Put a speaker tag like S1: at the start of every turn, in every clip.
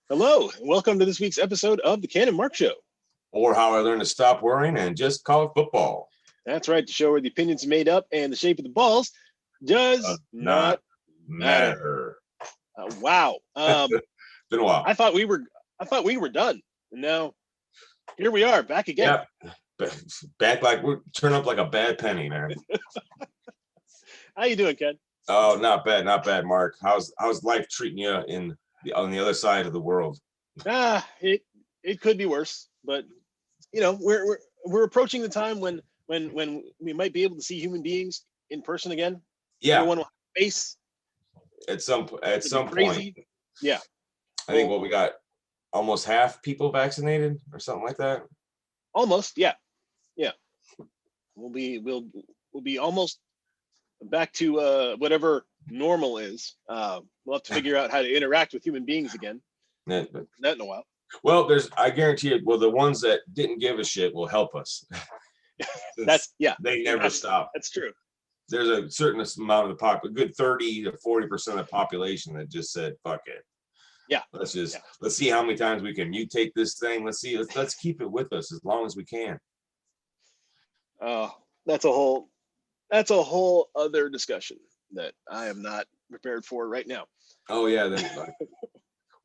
S1: Hello, and welcome to this week's episode of the Ken and Mark Show.
S2: Or how I learned to stop worrying and just call it football.
S1: That's right, the show where the opinions are made up and the shape of the balls does not matter. Wow.
S2: Been a while.
S1: I thought we were done, and now here we are back again.
S2: Yeah, back like we're turning up like a bad penny, man.
S1: How you doing, Ken?
S2: Oh, not bad, Mark. How's life treating you on the other side of the world?
S1: It could be worse, but you know we're approaching the time when we might be able to see human beings in person again.
S2: Yeah,
S1: everyone will have face
S2: at some
S1: crazy.
S2: point.
S1: Yeah,
S2: I think we got almost half people vaccinated or something like that.
S1: Almost, yeah. We'll be almost back to whatever normal is. We'll have to figure out how to interact with human beings again.
S2: Yeah,
S1: Not in a while.
S2: Well, I guarantee it. Well, the ones that didn't give a shit will help us. They never stop.
S1: That's true.
S2: There's a certain amount of the a good 30 to 40% of the population that just said, fuck it.
S1: Yeah.
S2: Let's see how many times we can mutate this thing. Let's keep it with us as long as we can.
S1: That's a whole other discussion that I am not prepared for right now.
S2: Oh yeah.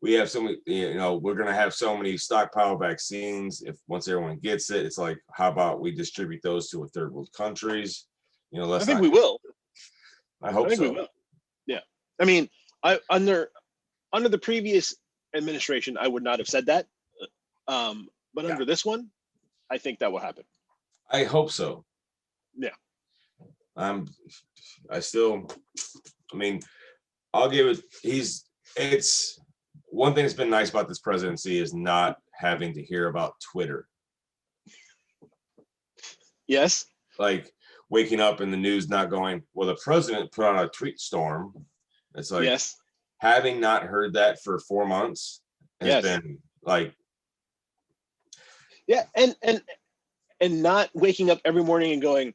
S2: We have so many, we're going to have so many stockpile vaccines. Once everyone gets it, it's like, how about we distribute those to third world countries?
S1: I think we will.
S2: I hope so.
S1: We will. Yeah. I mean, under the previous administration, I would not have said that. But under this one, I think that will happen.
S2: I hope so.
S1: Yeah.
S2: I'll give it. It's one thing that's been nice about this presidency is not having to hear about Twitter.
S1: Yes.
S2: Like waking up in the news not going, well, the president put out a tweet storm. It's like,
S1: yes.
S2: Having not heard that for 4 months has been like.
S1: Yeah. And not waking up every morning and going,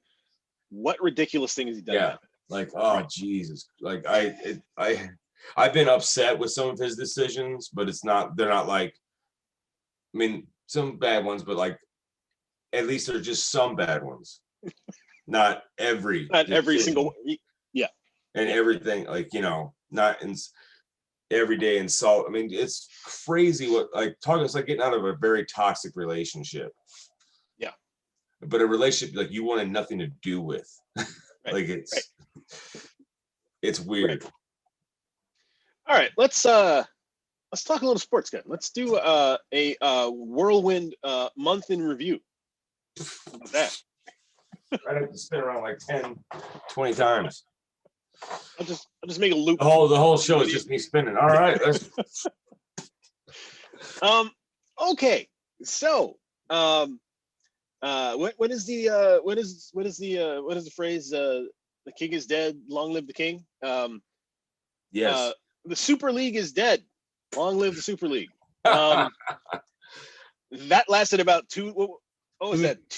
S1: what ridiculous thing has he done?
S2: Yeah. Like, oh, Jesus. Like I've been upset with some of his decisions, but they're not like, I mean, some bad ones, but like, at least they're just some bad ones. Not every
S1: single, yeah.
S2: And everything, like, not in everyday insult. I mean, it's crazy it's like getting out of a very toxic relationship.
S1: Yeah.
S2: But a relationship like you wanted nothing to do with.
S1: Right.
S2: Like it's weird.
S1: Right. All right, let's talk a little sports, guys. Let's do a whirlwind month in review. How about that?
S2: I'd have to spin around like 10, 20 times.
S1: I'll just make a loop.
S2: The whole show is just me spinning. All right.
S1: Okay. So, what is the phrase? The king is dead. Long live the king.
S2: Yes.
S1: The Super League is dead. Long live the Super League. That lasted about 2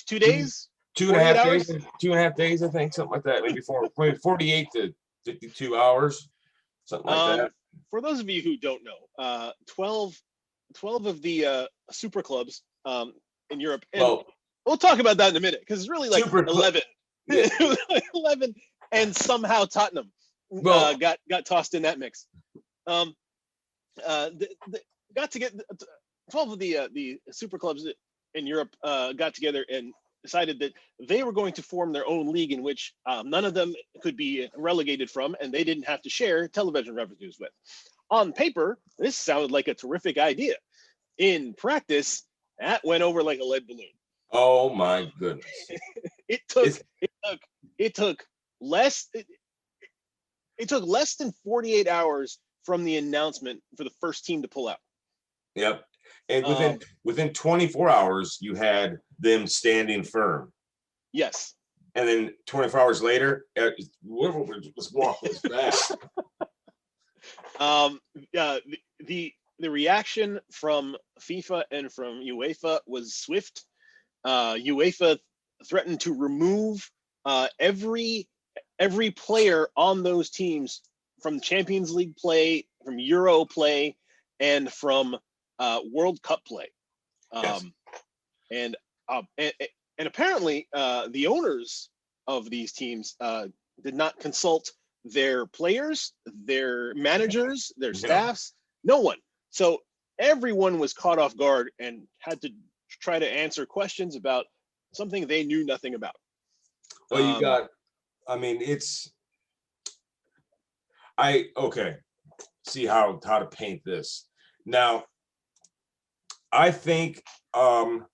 S1: days?
S2: 2.5 days? 2.5 days, I think, something like that. Maybe 48 to 52 hours, something like that.
S1: For those of you who don't know, 12 of the super clubs in Europe. And we'll talk about that in a minute because it's really like 11. 11, and somehow Tottenham got tossed in that mix. Got to get 12 of the super clubs in Europe got together and decided that they were going to form their own league in which none of them could be relegated from, and they didn't have to share television revenues with. On paper, this sounded like a terrific idea. In practice, that went over like a lead balloon.
S2: Oh my goodness!
S1: It took less than 48 hours from the announcement for the first team to pull out.
S2: Yep. And within 24 hours, you had them standing firm.
S1: Yes.
S2: And then 24 hours later, let's walk this back.
S1: The reaction from FIFA and from UEFA was swift. UEFA threatened to remove every player on those teams from Champions League play, from Euro play, and from World Cup play.
S2: Yes.
S1: And, and apparently the owners of these teams did not consult their players, their managers, their
S2: No.
S1: staffs, no one. So everyone was caught off guard and had to try to answer questions about something they knew nothing about.
S2: Well, you got, I mean, okay, see how to paint this. Now, I think you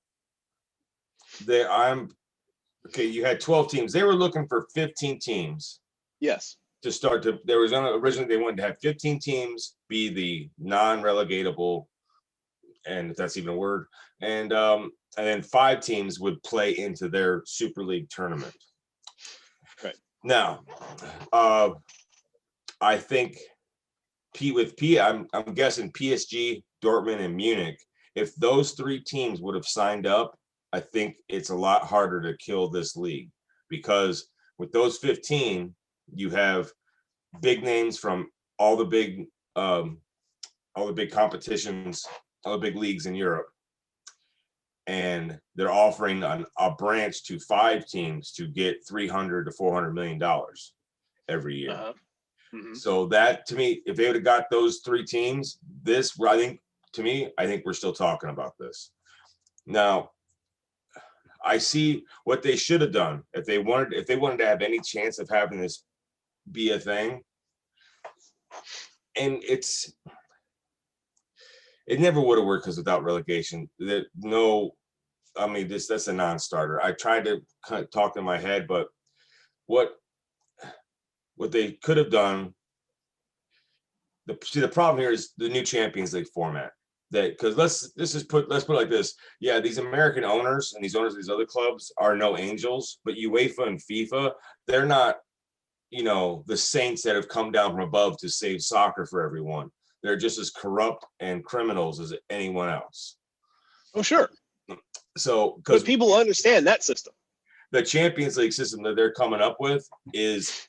S2: had 12 teams. They were looking for 15 teams.
S1: Yes.
S2: To start to, there was originally they wanted to have 15 teams be the non-relegatable, and if that's even a word, and then 5 teams would play into their Super League tournament.
S1: Right.
S2: Now, I think I'm guessing PSG, Dortmund, and Munich. If those 3 teams would have signed up, I think it's a lot harder to kill this league, because with those 15, you have big names from all the big competitions, all the big leagues in Europe, and they're offering a branch to 5 teams to get $300 to $400 million every year. So that, to me, if they would have got those 3 teams, I think we're still talking about this. Now, I see what they should have done if they wanted to have any chance of having this be a thing. And it never would have worked, because without relegation, that's a non-starter. I tried to kind of talk in my head, but what they could have done. The problem here is the new Champions League format. Because let's put it like this. Yeah, these American owners and these owners of these other clubs are no angels, but UEFA and FIFA, they're not, the saints that have come down from above to save soccer for everyone. They're just as corrupt and criminals as anyone else.
S1: Oh, sure.
S2: So, because
S1: people understand that system.
S2: The Champions League system that they're coming up with is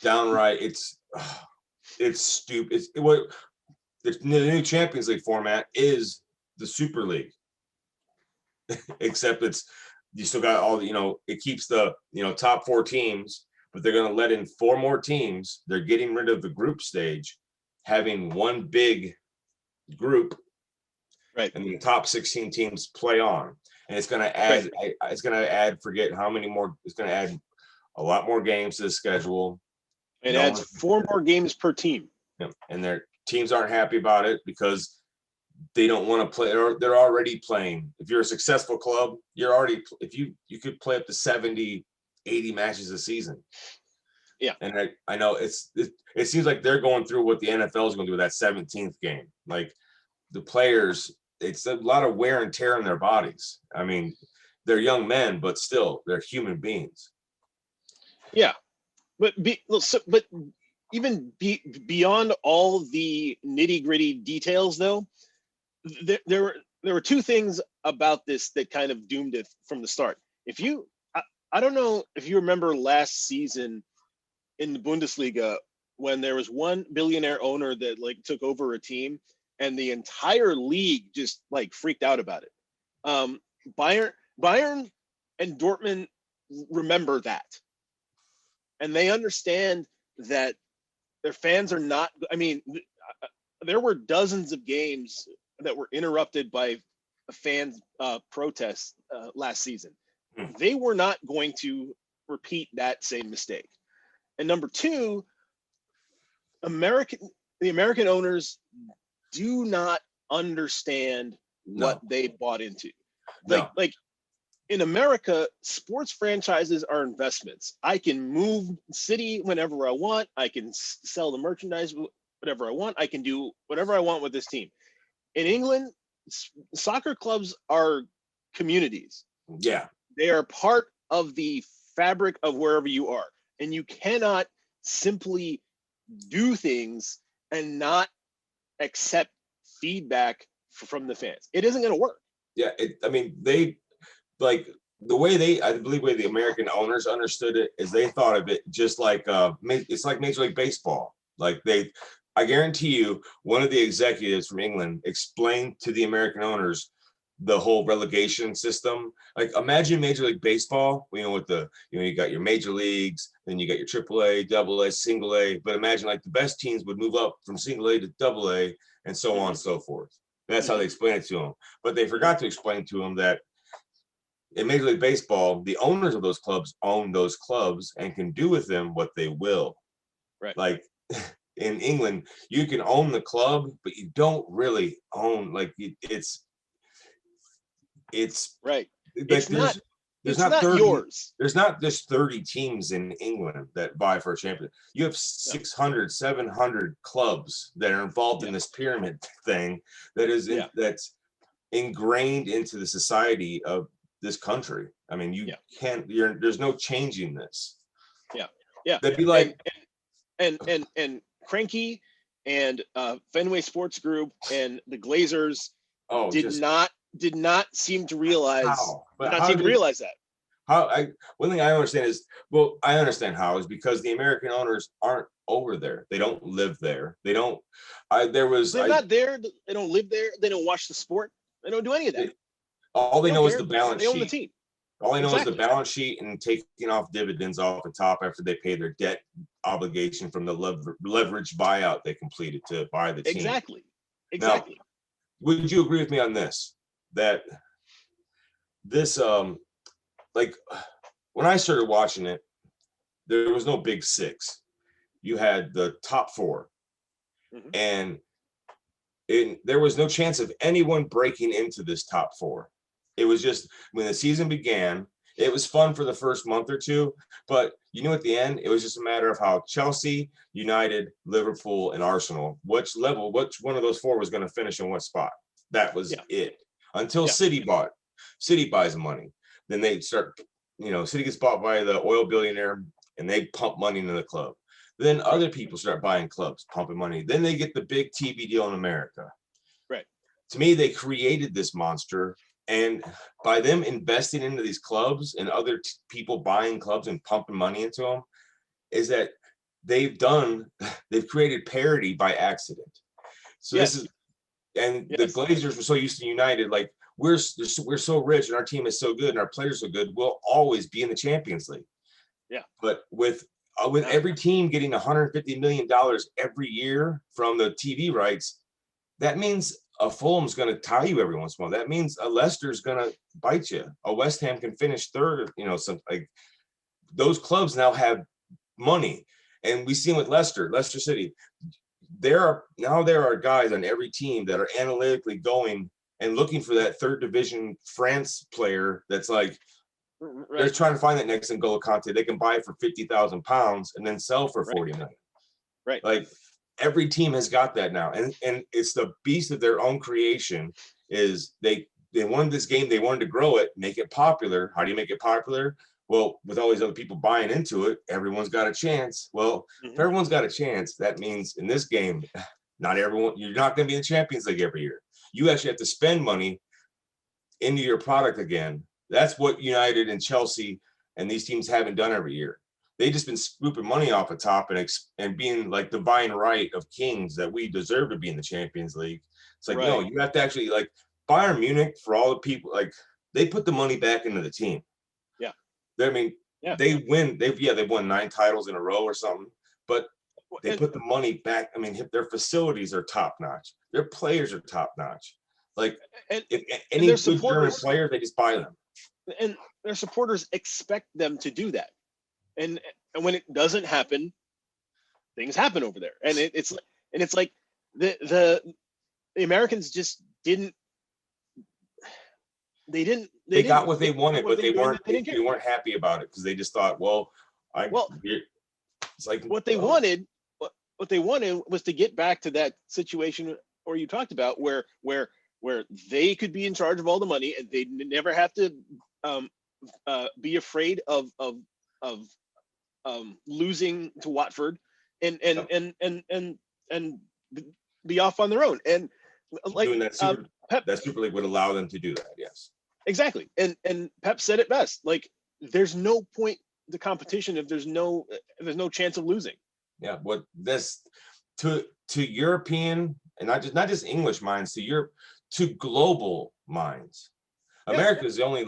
S2: downright. It's stupid. The new Champions League format is the Super League, except you still got all the, it keeps the, top 4 teams, but they're going to let in 4 more teams. They're getting rid of the group stage, having one big group,
S1: right,
S2: and the top 16 teams play on. And it's going to add, forget how many more, it's going to add a lot more games to the schedule.
S1: It adds 4 more games per team.
S2: Yeah, and their teams aren't happy about it because they don't want to play, or they're already playing. If you're a successful club, you could play up to 70, 80 matches a season.
S1: Yeah.
S2: And I know it seems like they're going through what the NFL is going to do with that 17th game. Like, the players, it's a lot of wear and tear in their bodies. I mean, they're young men, but still, they're human beings.
S1: Yeah. But even beyond all the nitty-gritty details, though, there were 2 things about this that kind of doomed it from the start. I don't know if you remember last season in the Bundesliga, when there was one billionaire owner that took over a team, and the entire league just freaked out about it. Bayern and Dortmund remember that, and they understand that their fans are not. I mean, there were dozens of games that were interrupted by fans' protests last season. They were not going to repeat that same mistake. And number 2, the American owners do not understand what they bought into. Like in America, sports franchises are investments. I can move city whenever I want. I can sell the merchandise whatever I want. I can do whatever I want with this team. In England, soccer clubs are communities.
S2: Yeah.
S1: They are part of the fabric of wherever you are. And you cannot simply do things and not accept feedback from the fans. It isn't going to work.
S2: Yeah. They I believe the American owners understood it is they thought of it just like it's like Major League Baseball. I I guarantee you, one of the executives from England explained to the American owners the whole relegation system. Like, imagine Major League Baseball, with you got your major leagues, then you got your AAA, double A, single A. But imagine like the best teams would move up from single A to double A and so on and so forth. That's how they explain it to them. But they forgot to explain to them that in Major League Baseball, the owners of those clubs own those clubs and can do with them what they will.
S1: Right.
S2: Like in England, you can own the club, but you don't really own, like, it's
S1: right.
S2: like there's not 30,
S1: yours.
S2: There's not just 30 teams in England that vie for a champion. You have 600, 700 clubs that are involved in this pyramid thing that's ingrained into the society of this country. I mean, you can't. There's no changing this.
S1: Yeah.
S2: They'd be like,
S1: and Cranky and Fenway Sports Group and the Glazers did not seem to realize that.
S2: One thing I understand is, well, I understand how is because the American owners aren't over there. They don't live there. They don't. They're
S1: not there. They don't live there. They don't watch the sport. They don't do any of that.
S2: All they know is the balance sheet.
S1: They own the team.
S2: All I know is the balance sheet and taking off dividends off the top after they pay their debt obligation from the leverage buyout they completed to buy the team.
S1: Exactly.
S2: Now, would you agree with me on this? That this, like, when I started watching it, there was no big six. You had the top four. And there was no chance of anyone breaking into this top four. It was just when the season began, it was fun for the first month or two, but at the end, it was just a matter of how Chelsea, United, Liverpool, and Arsenal, which one of those four was going to finish in what spot. That was it. Until City buys money. Then they start, City gets bought by the oil billionaire and they pump money into the club. Then other people start buying clubs, pumping money. Then they get the big TV deal in America.
S1: Right.
S2: To me, they created this monster. And by them investing into these clubs and other people buying clubs and pumping money into them, is that they've created parity by accident. So this is, and the Glazers were so used to United, like we're so rich and our team is so good and our players are so good, we'll always be in the Champions League.
S1: Yeah.
S2: But with every team getting $150 million every year from the TV rights, that means a Fulham's going to tie you every once in a while. That means a Leicester's going to bite you. A West Ham can finish third. Those clubs now have money, and we see with Leicester City. There are guys on every team that are analytically going and looking for that third division France player. That's like they're trying to find that next N'Golo Kanté. They can buy it for £50,000 and then sell for 40 million.
S1: Right.
S2: Like, every team has got that now, and it's the beast of their own creation. Is they wanted this game, they wanted to grow it, make it popular. How do you make it popular? Well, with all these other people buying into it, everyone's got a chance. Well, if everyone's got a chance, that means in this game, not everyone. You're not going to be in the Champions League every year. You actually have to spend money into your product again. That's what United and Chelsea and these teams haven't done every year. They've just been scooping money off the top and being like divine right of kings that we deserve to be in the Champions League. It's like, no, you have to actually, like, Bayern Munich, for all the people, like, they put the money back into the team.
S1: Yeah.
S2: They win. They've won 9 titles in a row or something, but they put the money back. I mean, their facilities are top notch. Their players are top notch. Like, if any good German player, they just buy them.
S1: And their supporters expect them to do that. And when it doesn't happen, things happen over there. And it's like the Americans just didn't. They
S2: got what they wanted, but they weren't happy about it because they just thought, it's like
S1: what they wanted. What they wanted was to get back to that situation, or you talked about, where they could be in charge of all the money and they never have to be afraid of losing to Watford and be off on their own. And like
S2: doing that Super League would allow them to do that. Yes,
S1: exactly. And Pep said it best. Like, there's no point to competition if there's no chance of losing.
S2: Yeah. to European and not just English minds, to global minds.
S1: Yeah.
S2: America is the only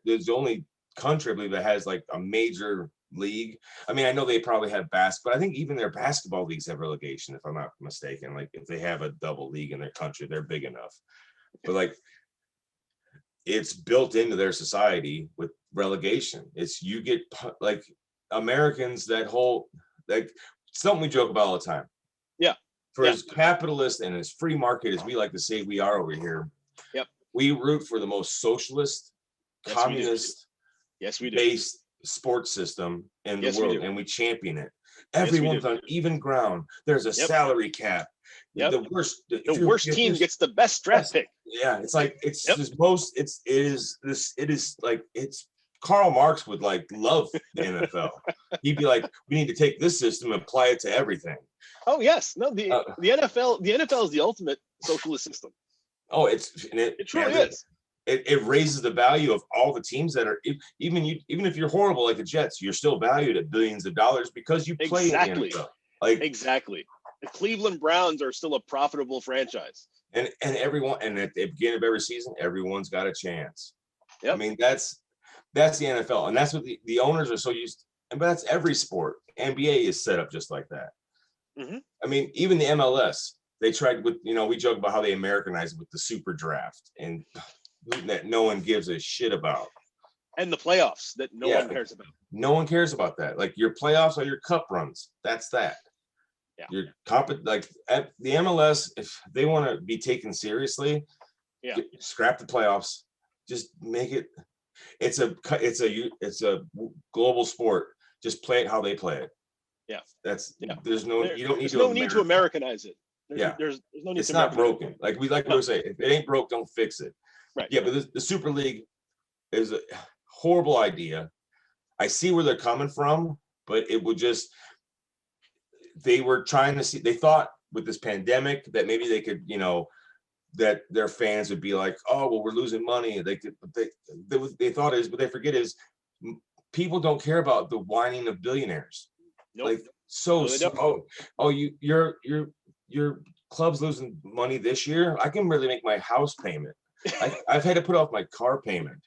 S2: is the only country I believe that has like a major league. I mean, I know they probably have basketball. I think even their basketball leagues have relegation, if I'm not mistaken. Like if they have a double league in their country, they're big enough. But like it's built into their society with relegation. It's you get like Americans, that whole like something we joke about all the time.
S1: Yeah.
S2: For
S1: Yeah.
S2: as capitalist and as free market as we like to say we are over here,
S1: Yep.
S2: we root for the most socialist, communist,
S1: yes, we do.
S2: based sports system in the world, and we champion it. Everyone's on even ground. There's a salary cap.
S1: Yep.
S2: The worst
S1: team gets the best draft pick.
S2: Yeah, it's like it's Karl Marx would like love the NFL. He'd be like, we need to take this system and apply it to everything.
S1: Oh yes, no, the NFL is the ultimate socialist system.
S2: Oh, it
S1: truly is.
S2: It raises the value of all the teams that are even if you're horrible like the Jets, you're still valued at billions of dollars because you play in the NFL. Like
S1: exactly. The Cleveland Browns are still a profitable franchise.
S2: And everyone, and at the beginning of every season, everyone's got a chance.
S1: Yep.
S2: I mean, that's the NFL, and that's what the owners are so used to, but that's every sport. NBA is set up just like that.
S1: Mm-hmm.
S2: I mean, even the MLS, they tried with, we joke about how they Americanized it with the super draft and that no one gives a shit about.
S1: And the playoffs that no one cares about.
S2: No one cares about that. Like your playoffs or your cup runs. That's that.
S1: Yeah.
S2: Your like at the MLS, if they want to be taken seriously, scrap the playoffs. Just make it. It's a global sport. Just play it how they play it.
S1: Yeah.
S2: There's no you don't need
S1: to. No need to Americanize it.
S2: There's no need. It's not broken. Like we to say, if it ain't broke, don't fix it.
S1: Right.
S2: Yeah, but the Super League is a horrible idea. I see where they're coming from, but it would just. They were trying to see. They thought with this pandemic that maybe they could, that their fans would be like, "Oh, well, we're losing money." They thought it is, but they forget is people don't care about the whining of billionaires. Nope. Like your club's losing money this year. I can really make my house payment. I've had to put off my car payment.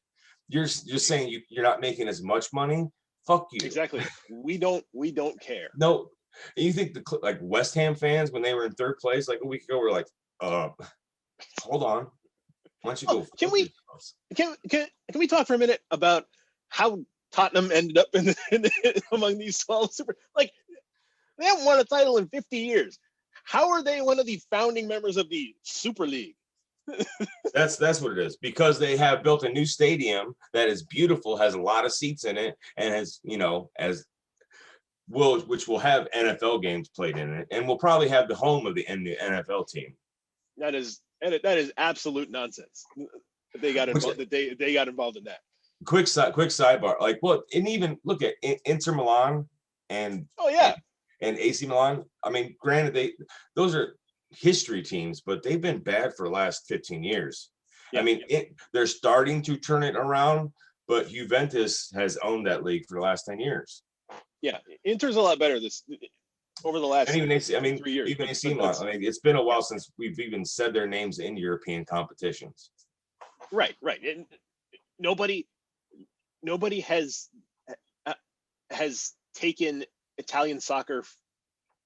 S2: You're saying you're not making as much money. Fuck you.
S1: Exactly. We don't care.
S2: No. And you think like West Ham fans when they were in third place like a week ago were like, hold on, why don't you go?
S1: Can we talk for a minute about how Tottenham ended up among these 12 super? Like they haven't won a title in 50 years. How are they one of the founding members of the Super League?
S2: That's what it is, because they have built a new stadium that is beautiful, has a lot of seats in it, and has which will have NFL games played in it, and will probably have the home of the NFL team. That is
S1: absolute nonsense. That they got involved. They got involved in that.
S2: Quick sidebar. Like, well, and even look at Inter Milan and and AC Milan. I mean, granted, those are history teams, but they've been bad for the last 15 years. Yeah. I mean, they're starting to turn it around, but Juventus has owned that league for the last 10 years.
S1: Yeah, Inter's a lot better over the last.
S2: And even
S1: 3 years.
S2: Even AC Milan. I mean, it's been a while since we've even said their names in European competitions.
S1: Right. And nobody has taken Italian soccer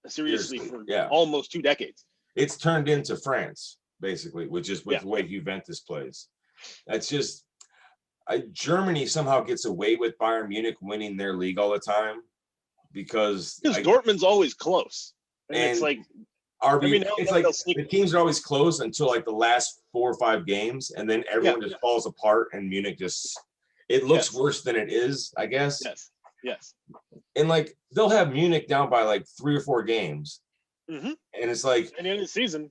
S1: seriously for almost 2 decades.
S2: It's turned into France, basically, which is with the way Juventus plays. That's just Germany somehow gets away with Bayern Munich winning their league all the time because
S1: Dortmund's always close. And it's like
S2: the teams are always close until like the last 4 or 5 games, and then everyone just falls apart, and Munich it looks worse than it is, I guess.
S1: Yes.
S2: And like they'll have Munich down by like 3 or 4 games, and it's like
S1: at the end of the season.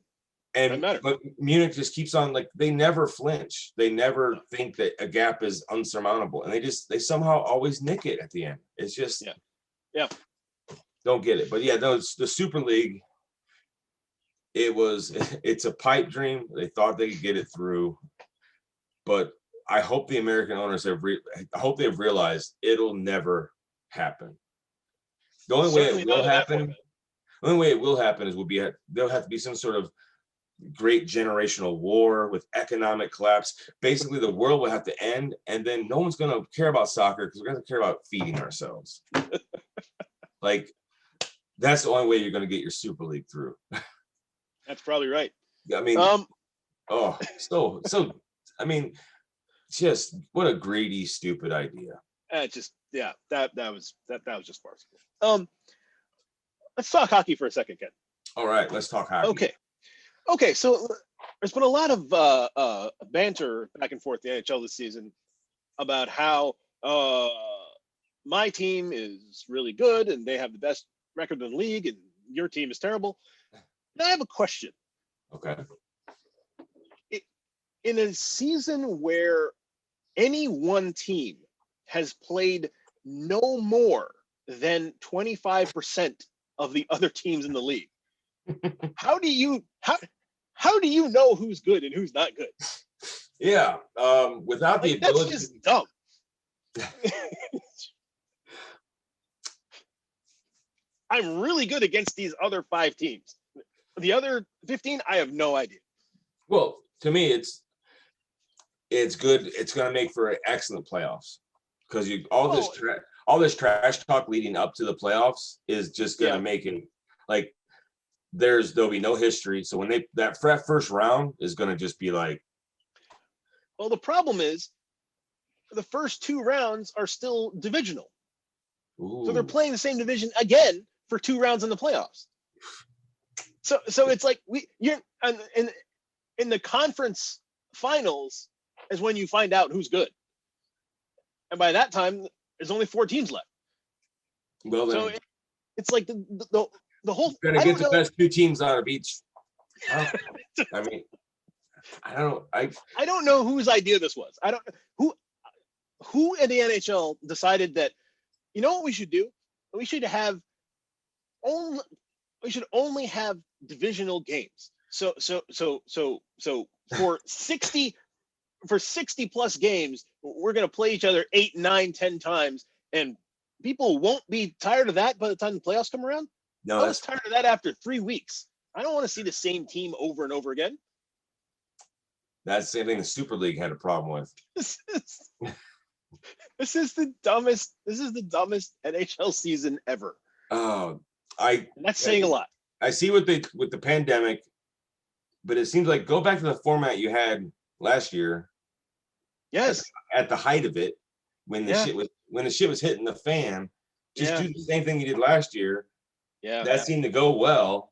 S2: But Munich just keeps on, like, they never flinch. They never think that a gap is unsurmountable, and they somehow always nick it at the end. It's just don't get it. But the Super League. It's a pipe dream. They thought they could get it through, but I hope the American owners have realized it'll never happen. The only way it will happen. The only way it will happen is there'll have to be some sort of great generational war with economic collapse. Basically, the world will have to end, and then no one's going to care about soccer because we're going to care about feeding ourselves. Like, that's the only way you're going to get your Super League through.
S1: That's probably right.
S2: I mean, I mean, just what a greedy, stupid idea.
S1: That was just farcical. Let's talk hockey for a second, Ken.
S2: All right, let's talk hockey.
S1: Okay. So there's been a lot of banter back and forth in the NHL this season about how my team is really good and they have the best record in the league, and your team is terrible. Now I have a question.
S2: Okay.
S1: In a season where any one team has played no more than 25% of the other teams in the league, how do you know who's good and who's not good?
S2: Yeah, without the ability,
S1: that's just dumb. I'm really good against these other 5 teams. The other 15, I have no idea.
S2: Well, to me, it's good. It's going to make for excellent playoffs because all this trash talk leading up to the playoffs is just going to make it like there'll be no history. So when that first round is going to just be like.
S1: Well, the problem is the first 2 rounds are still divisional. Ooh. So they're playing the same division again for 2 rounds in the playoffs. So it's like you're in the conference finals is when you find out who's good. And by that time, there's only 4 teams left.
S2: Well, then,
S1: so it's like the whole.
S2: You're gonna get the best 2 teams out of each. I mean, I don't know
S1: whose idea this was. I don't who in the NHL decided that, you know what we should do? We should only have divisional games. So for 60 plus games, we're going to play each other 8, 9, 10 times, and people won't be tired of that by the time the playoffs come around.
S2: No,
S1: I was tired of that after 3 weeks. I don't want to see the same team over and over again.
S2: That's the same thing the Super League had a problem with.
S1: This is the dumbest NHL season ever.
S2: That's
S1: saying a lot.
S2: I see with the pandemic, but it seems like go back to the format you had last year.
S1: Yes.
S2: At the height of it, when the shit was hitting the fan, just do the same thing you did last year.
S1: Yeah.
S2: That seemed to go well.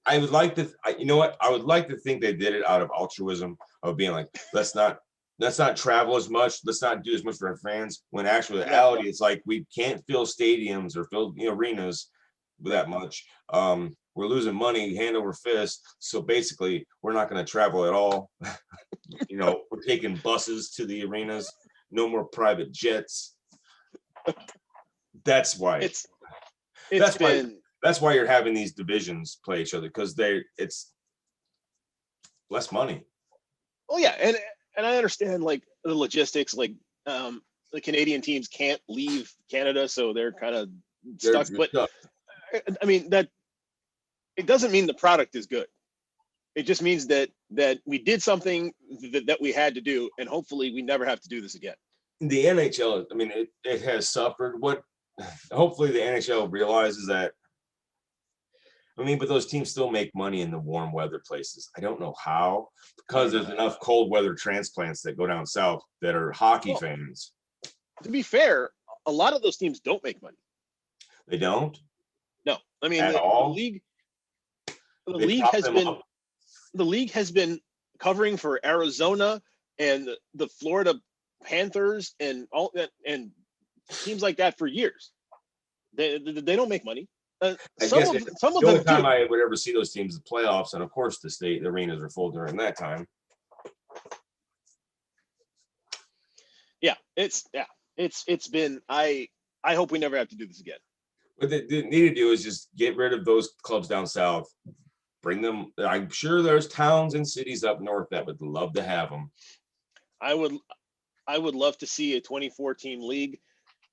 S2: I would like to. You know what? I would like to think they did it out of altruism of being like, let's not travel as much. Let's not do as much for our fans. When actually, reality, it's like we can't fill stadiums or fill arenas that much. We're losing money hand over fist. So basically, we're not going to travel at all. We're taking buses to the arenas. No more private jets. That's why that's why you're having these divisions play each other, because it's less money.
S1: Oh yeah, and I understand like the logistics, like the Canadian teams can't leave Canada, so they're kind of stuck. But I mean that it doesn't mean the product is good. It just means that we did something that we had to do, and hopefully we never have to do this again.
S2: The NHL, I mean, it has suffered. Hopefully the NHL realizes that. I mean, but those teams still make money in the warm weather places. I don't know how, because there's enough cold weather transplants that go down south that are hockey fans.
S1: To be fair, a lot of those teams don't make money.
S2: They don't?
S1: No. I mean, the league has been covering for Arizona and the Florida Panthers and all that and teams like that for years. They don't make money. Some of
S2: the
S1: them
S2: only time I would ever see those teams in the playoffs, and of course the arenas are full during that time.
S1: It's been. I hope we never have to do this again.
S2: What they need to do is just get rid of those clubs down south, bring them. I'm sure there's towns and cities up north that would love to have them. I
S1: would love to see a 24-team league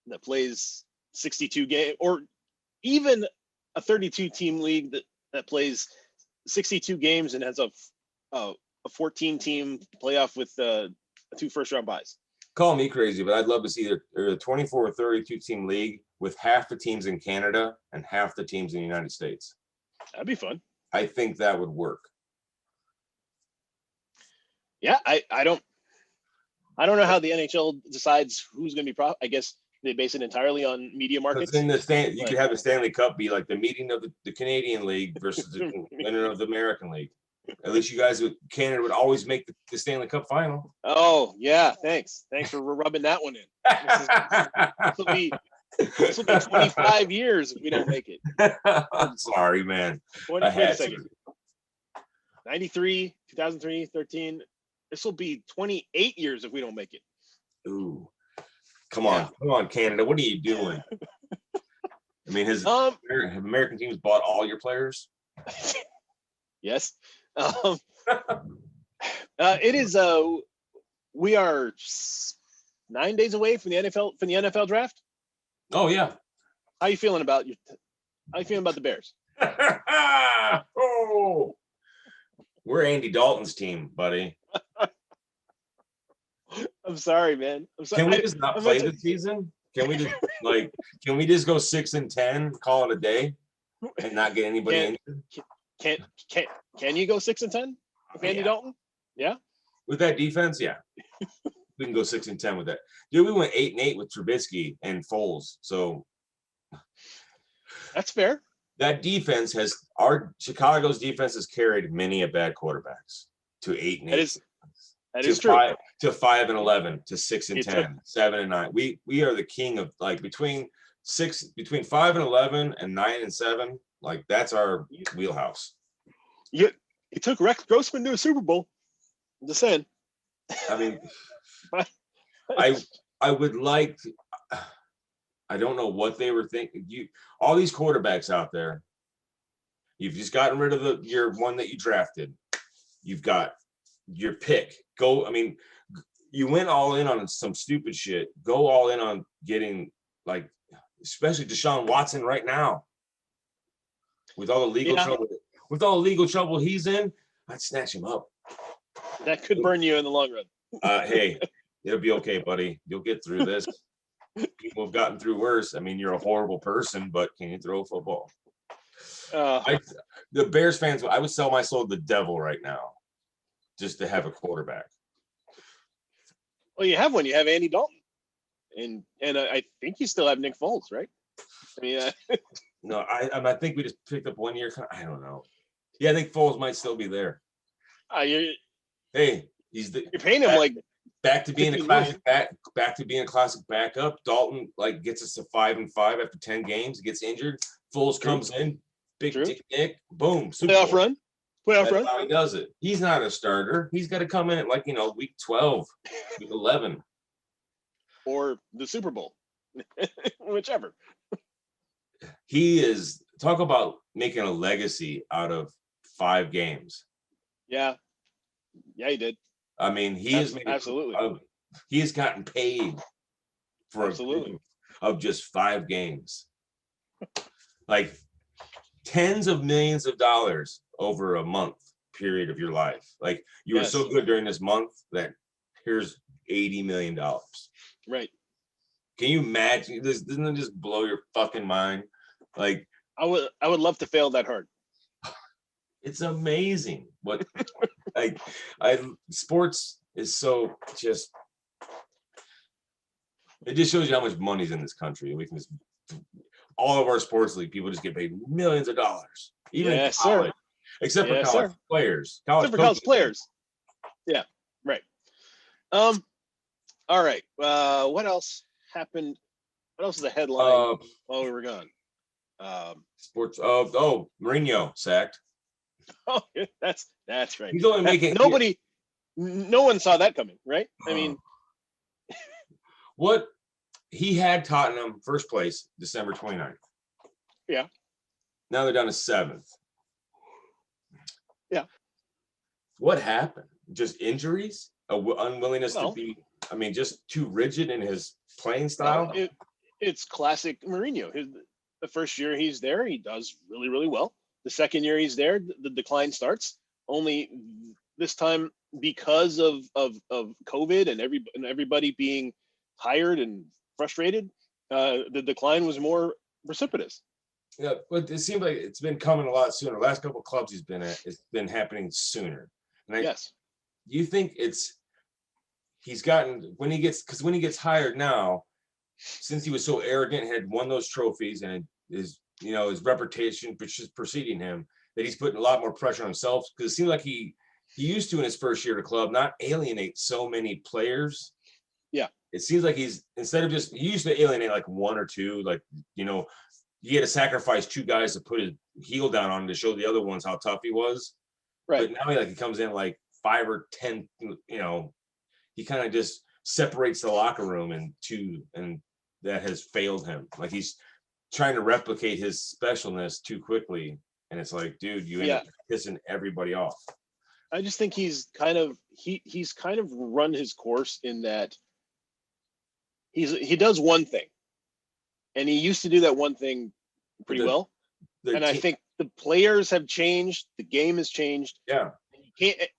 S1: that plays 62 game, or even a 32 team league that plays 62 games and has a 14 team playoff with 2 first round buys.
S2: Call me crazy, but I'd love to see either a 24 or 32 team league with half the teams in Canada and half the teams in the United States.
S1: That'd be fun.
S2: I think that would work.
S1: Yeah, I don't know how the NHL decides who's going to be I guess they base it entirely on media markets.
S2: In the you could have the Stanley Cup be like the meeting of the Canadian League versus the winner of the American League. At least you guys Canada would always make the Stanley Cup final.
S1: Oh yeah, thanks for rubbing that one in. This will be 25 years if we don't make it.
S2: I'm sorry, man.
S1: Wait a second. 93, 2003, 13. This will be 28 years if we don't make it.
S2: Ooh. Come on, Canada. What are you doing? I mean, have American teams bought all your players?
S1: Yes. It is. We are 9 days away from the NFL draft.
S2: Oh yeah.
S1: How you feeling about the Bears?
S2: Oh, we're Andy Dalton's team, buddy.
S1: I'm sorry, man. I'm sorry.
S2: Can we just not play this season? Can we just go 6-10, call it a day, and not get anybody in?
S1: Can you go 6-10 with Andy Dalton? Yeah.
S2: With that defense, yeah. We can go 6-10 with that. Dude, we went 8-8 with Trubisky and Foles. So
S1: that's fair.
S2: That defense Chicago's defense has carried many a bad quarterbacks to 8-8.
S1: That is true.
S2: To 5-11, to 6-10, 7-9. We are the king of like between 5-11 and 9-7. Like that's our wheelhouse.
S1: You took Rex Grossman to a Super Bowl. I'm just saying.
S2: I mean, I would like. I don't know what they were thinking. All these quarterbacks out there. You've just gotten rid of your one that you drafted. You've got your pick. Go. I mean, you went all in on some stupid shit. Go all in on getting like, especially Deshaun Watson right now. With all the legal trouble, he's in, I'd snatch him up.
S1: That could burn you in the long run.
S2: Hey, it'll be okay, buddy. You'll get through this. People have gotten through worse. I mean, you're a horrible person, but can you throw a football? The Bears fans, I would sell my soul to the devil right now, just to have a quarterback.
S1: Well, you have one. You have Andy Dalton, and I think you still have Nick Foles, right? I mean,
S2: no, I think we just picked up 1 year. I don't know. Yeah, I think Foles might still be there.
S1: Hey, you're paying him like
S2: back to being a classic back to being a classic backup. Dalton like gets us to 5-5 after 10 games. Gets injured. Foles comes in, big dick Nick, boom,
S1: playoff run.
S2: That's how he does it. He's not a starter. He's got to come in at week 12, week 11,
S1: or the Super Bowl, whichever.
S2: He is talk about making a legacy out of 5 games.
S1: Yeah, he did.
S2: I mean, he has gotten paid for of just 5 games, like tens of millions of dollars over a month period of your life. Like you were so good during this month that here's $80 million.
S1: Right.
S2: Can you imagine this? Doesn't it just blow your fucking mind? Like
S1: I would love to fail that hard.
S2: It's amazing what sports is so just. It just shows you how much money's in this country. We can just all of our sports league people just get paid millions of dollars, even in college, except for college players.
S1: College players. Yeah, right. All right. What else happened? What else is the headline while we were gone?
S2: Sports. Mourinho sacked.
S1: Oh, that's right.
S2: He's only making
S1: no one saw that coming, right? I mean,
S2: what he had Tottenham first place December 29th.
S1: Yeah.
S2: Now they're down to 7th.
S1: Yeah.
S2: What happened? Just injuries? Unwillingness to be. I mean, just too rigid in his playing style.
S1: it's classic Mourinho. The first year he's there, he does really, really well. The second year he's there, the decline starts. Only this time, because of COVID and everybody being tired and frustrated, the decline was more precipitous.
S2: Yeah, but it seems like it's been coming a lot sooner. The last couple of clubs he's been at, it's been happening sooner. And
S1: Yes.
S2: you think he's gotten when he gets hired now, since he was so arrogant, had won those trophies, and his reputation preceding him, that he's putting a lot more pressure on himself, because it seemed like he used to in his first year at the club not alienate so many players.
S1: Yeah.
S2: It seems like he used to alienate like one or two, like he had to sacrifice two guys to put his heel down on to show the other ones how tough he was.
S1: Right.
S2: But now he comes in like 5 or 10, he kind of just separates the locker room in two, and that has failed him. Like he's trying to replicate his specialness too quickly. And it's like, dude, you end up pissing everybody off.
S1: I just think he's kind of run his course in that he does one thing, and he used to do that one thing pretty well. And I think the players have changed, the game has changed.
S2: Yeah.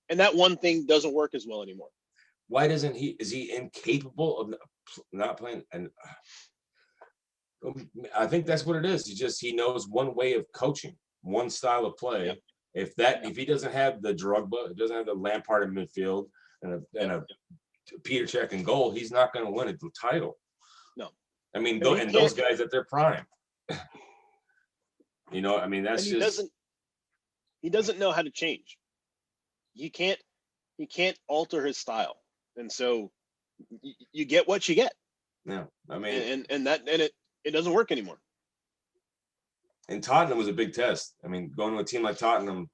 S1: And that one thing doesn't work as well anymore.
S2: Why doesn't he? Is he incapable of not playing? And I think that's what it is. He knows one way of coaching, one style of play. Yep. If he doesn't have the Drogba, doesn't have the Lampard in midfield and a Peter Cech in goal, he's not going to win a title.
S1: No.
S2: I mean, those guys at their prime. That's
S1: he doesn't know how to change. He can't alter his style. And so you get what you get.
S2: Yeah. I mean,
S1: and it doesn't work anymore.
S2: And Tottenham was a big test. I mean, going to a team like Tottenham,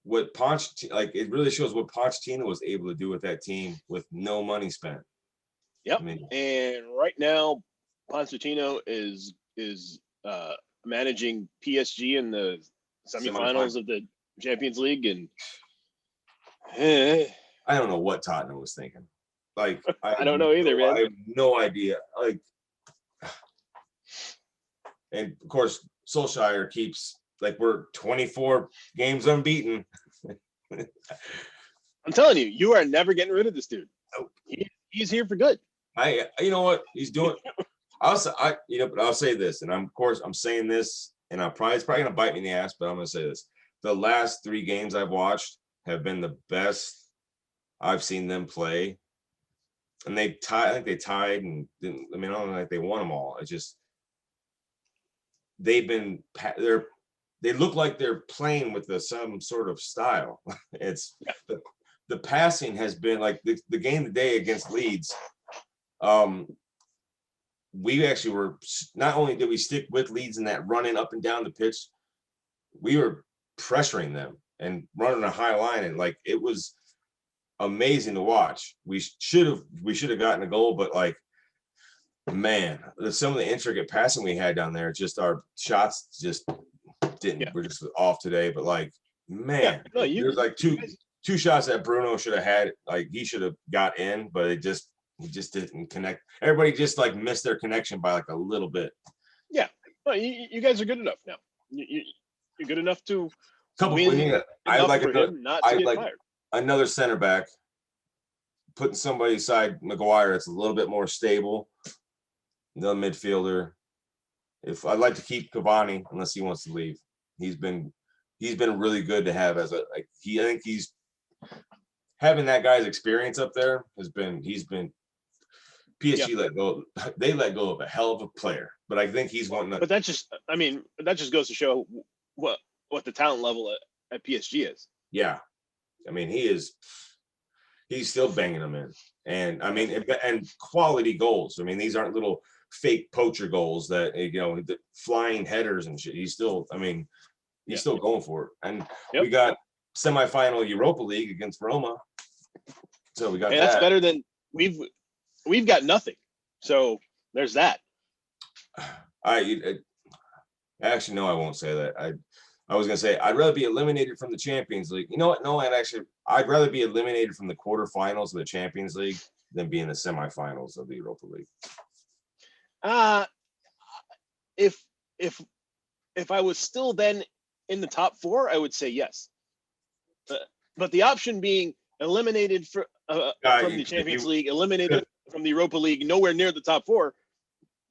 S2: it really shows what Pochettino was able to do with that team with no money spent.
S1: Yep. And right now, Pochettino is managing PSG in the semifinals of the Champions League, and
S2: I don't know what Tottenham was thinking. Like
S1: I don't know either, man.
S2: I have no idea. And of course, Solskjaer keeps we're 24 games unbeaten.
S1: I'm telling you are never getting rid of this dude. He's here for good.
S2: You know what he's doing. I'll say this, and I'm saying this, and it's probably gonna bite me in the ass, but I'm gonna say this: the last 3 games I've watched have been the best I've seen them play, and they tied. I think they tied, and didn't. I mean, I don't think they won them all. It's just they look like they're playing with some sort of style. It's the passing has been like the game today against Leeds. We actually were, not only did we stick with Leeds in that running up and down the pitch, we were pressuring them and running a high line, and it was amazing to watch. We should have gotten a goal, but man, some of the intricate passing we had down there, just our shots just didn't. Yeah. We're just off today, but man, there's two shots that Bruno should have had. He should have got in, but he just didn't connect. Everybody just missed their connection by a little bit.
S1: Yeah, well, you guys are good enough now. You're good enough to
S2: win. I'd like another center back, putting somebody beside Maguire that's a little bit more stable. The midfielder. If I'd like to keep Cavani, unless he wants to leave, he's been really good to have as I think he's having that guy's experience up there he's been PSG let go. They let go of a hell of a player, but I think he's wanting to.
S1: But that just goes to show what the talent level at PSG is.
S2: Yeah, I mean he's still banging them in, and I mean and quality goals. I mean these aren't little fake poacher goals that the flying headers and shit. He's still still going for it. And we got semifinal Europa League against Roma, so we got that.
S1: That's better than we've got nothing. So there's that.
S2: Actually no, I won't say that. I was gonna say I'd rather be eliminated from the Champions League. You know what? No, I'd rather be eliminated from the quarterfinals of the Champions League than be in the semifinals of the Europa League.
S1: if if if I was still then in the top four, I would say yes. But the option being eliminated from the Champions League, eliminated from the Europa League, nowhere near the top four.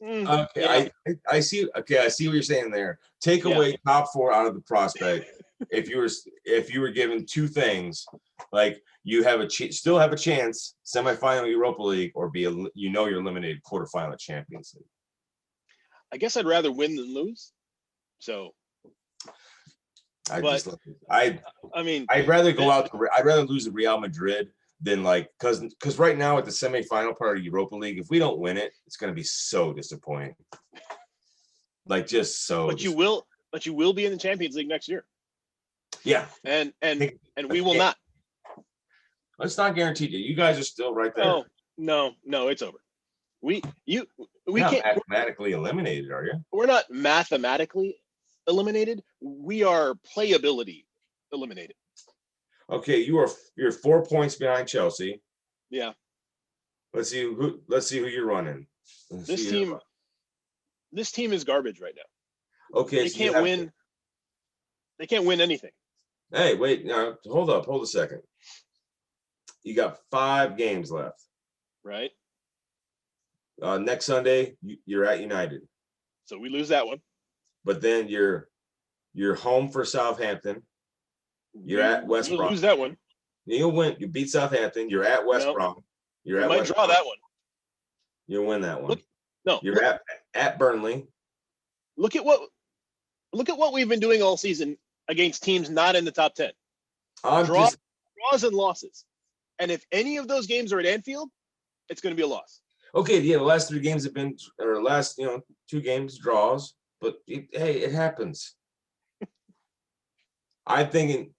S2: Okay,
S1: yeah.
S2: I see. Okay, I see what you're saying there. Take away top four out of the prospect. If you were given two things, like you have still have a chance semifinal Europa League, or you're eliminated quarterfinal Champions League.
S1: I guess I'd rather win than lose. So
S2: I'd
S1: I'd
S2: rather go out. I'd rather lose to Real Madrid than because right now at the semifinal part of Europa League, if we don't win it, it's going to be so disappointing. Just so.
S1: But you will be in the Champions League next year.
S2: Yeah,
S1: and we will not.
S2: It's not guaranteed. You guys are still right there.
S1: Oh no, it's over. We can't
S2: mathematically eliminated, are you?
S1: We're not mathematically eliminated. We are playability eliminated.
S2: Okay, you're 4 points behind Chelsea.
S1: Yeah.
S2: Let's see who you're running.
S1: This team is garbage right now.
S2: Okay,
S1: they can't win. They can't win anything.
S2: Hey, wait, now hold a second. You got 5 games left.
S1: Right.
S2: Next Sunday, you're at United.
S1: So we lose that one.
S2: But then you're home for Southampton. You're at West Brom.
S1: You'll lose that one.
S2: You'll win. You beat Southampton. You're at West Brom.
S1: You might draw that one.
S2: You'll win that one.
S1: You're
S2: at Burnley.
S1: Look at what we've been doing all season against teams not in the top 10. Draws and losses. And if any of those games are at Anfield, it's going to be a loss.
S2: Okay, yeah, the last 3 games have been, or last 2 games draws, but it happens. I'm thinking,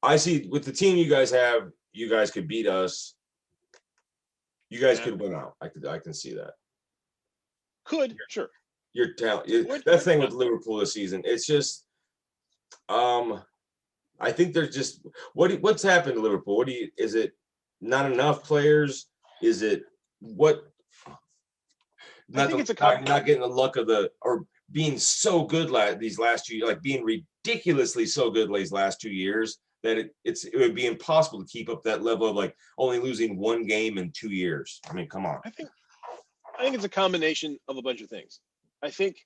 S2: I see with the team you guys have, you guys could beat us. You guys could win out. I can see that.
S1: Sure.
S2: Your talent. That thing with Liverpool this season, it's just, I think there's just what's happened to Liverpool. Is it not enough players? Is it what?
S1: I think it's
S2: not getting the luck or being so good these last 2 years, being ridiculously so good these last 2 years that it would be impossible to keep up that level of only losing 1 game in 2 years. I mean, come on.
S1: I think it's a combination of a bunch of things. I think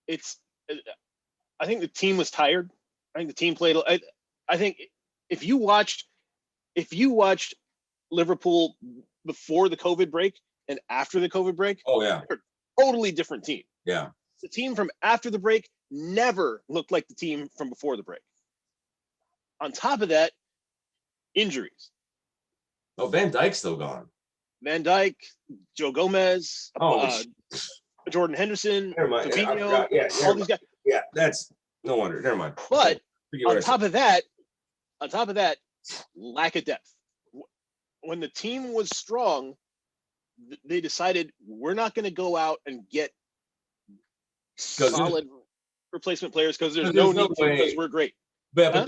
S1: the team was tired. I think the team played. I think if you watched Liverpool before the COVID break and after the COVID break,
S2: oh yeah,
S1: they're a totally different team.
S2: Yeah,
S1: the team from after the break never looked like the team from before the break. On top of that, injuries.
S2: Oh, Van Dijk's still gone.
S1: Van Dijk, Joe Gomez, Jordan Henderson, Fabinho, all these guys.
S2: Yeah, that's no wonder. Never mind.
S1: But on top of that, lack of depth. When the team was strong, they decided we're not going to go out and get solid replacement players because there's no need to because we're great.
S2: But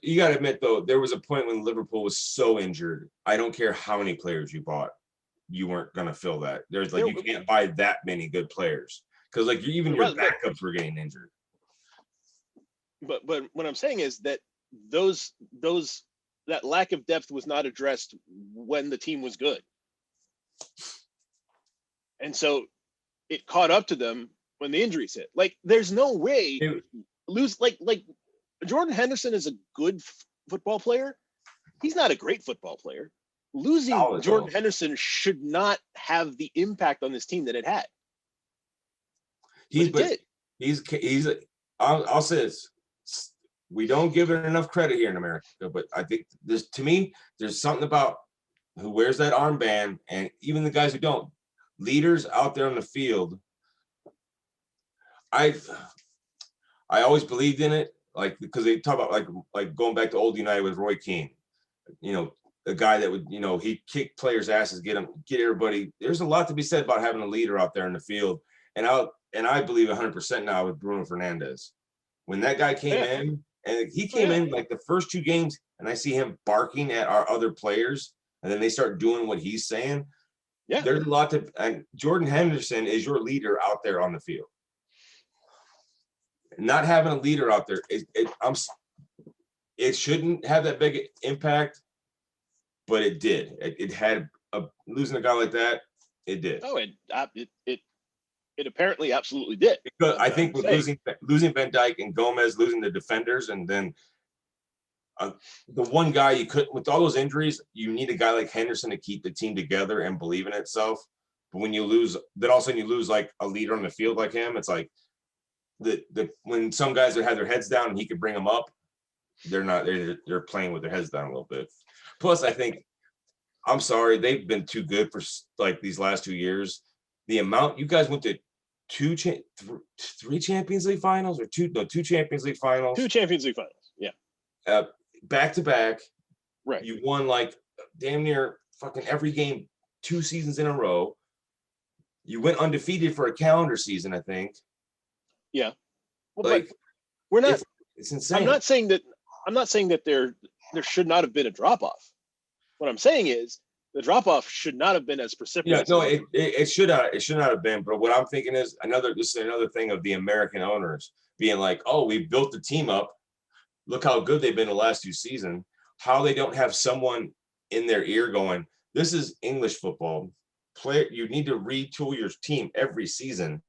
S2: you got to admit though, there was a point when Liverpool was so injured. I don't care how many players you bought, you weren't going to fill that. There's you can't buy that many good players because even your backups were getting injured.
S1: But what I'm saying is that that lack of depth was not addressed when the team was good. And so it caught up to them when the injuries hit. There's no way lose Jordan Henderson is a good football player. He's not a great football player. Losing Jordan Henderson should not have the impact on this team that it had.
S2: I'll say this. We don't give it enough credit here in America, but I think there's something about who wears that armband, and even the guys who don't, leaders out there on the field. I always believed in it, because they talk about like going back to old United with Roy Keane, a guy that would, he'd kick players' asses, get everybody. There's a lot to be said about having a leader out there in the field, and I believe 100% now with Bruno Fernandes. When that guy came in, and he came in the first 2 games, and I see him barking at our other players, and then they start doing what he's saying. Yeah, there's a lot and Jordan Henderson is your leader out there on the field. not having a leader out there, it shouldn't have that big impact, but it did. It had losing a guy like that. It did.
S1: Oh, it apparently absolutely did.
S2: Because I think with losing Van Dijk and Gomez, losing the defenders, and then the one guy you couldn't, with all those injuries, you need a guy like Henderson to keep the team together and believe in itself. But when you lose, then all of a sudden you lose like a leader on the field like him. It's like when some guys that had their heads down and he could bring them up, they're not. They're playing with their heads down a little bit. Plus, I think, I'm sorry, they've been too good for like these last 2 years. The amount you guys went to three Champions League finals or two Champions League finals.
S1: 2 Champions League finals. Yeah.
S2: Back to back.
S1: Right.
S2: You won like damn near fucking every game 2 seasons in a row. You went undefeated for a calendar season, I think.
S1: Yeah. Well,
S2: like,
S1: but we're not.
S2: It's insane.
S1: I'm not saying that there should not have been a drop off. What I'm saying is the drop off should not have been as precipitous.
S2: Yeah, no, it should not have been. But what I'm thinking is this is another thing of the American owners being like, oh, we built the team up. Look how good they've been the last 2 seasons. How they don't have someone in their ear going, this is English football. You need to retool your team every season.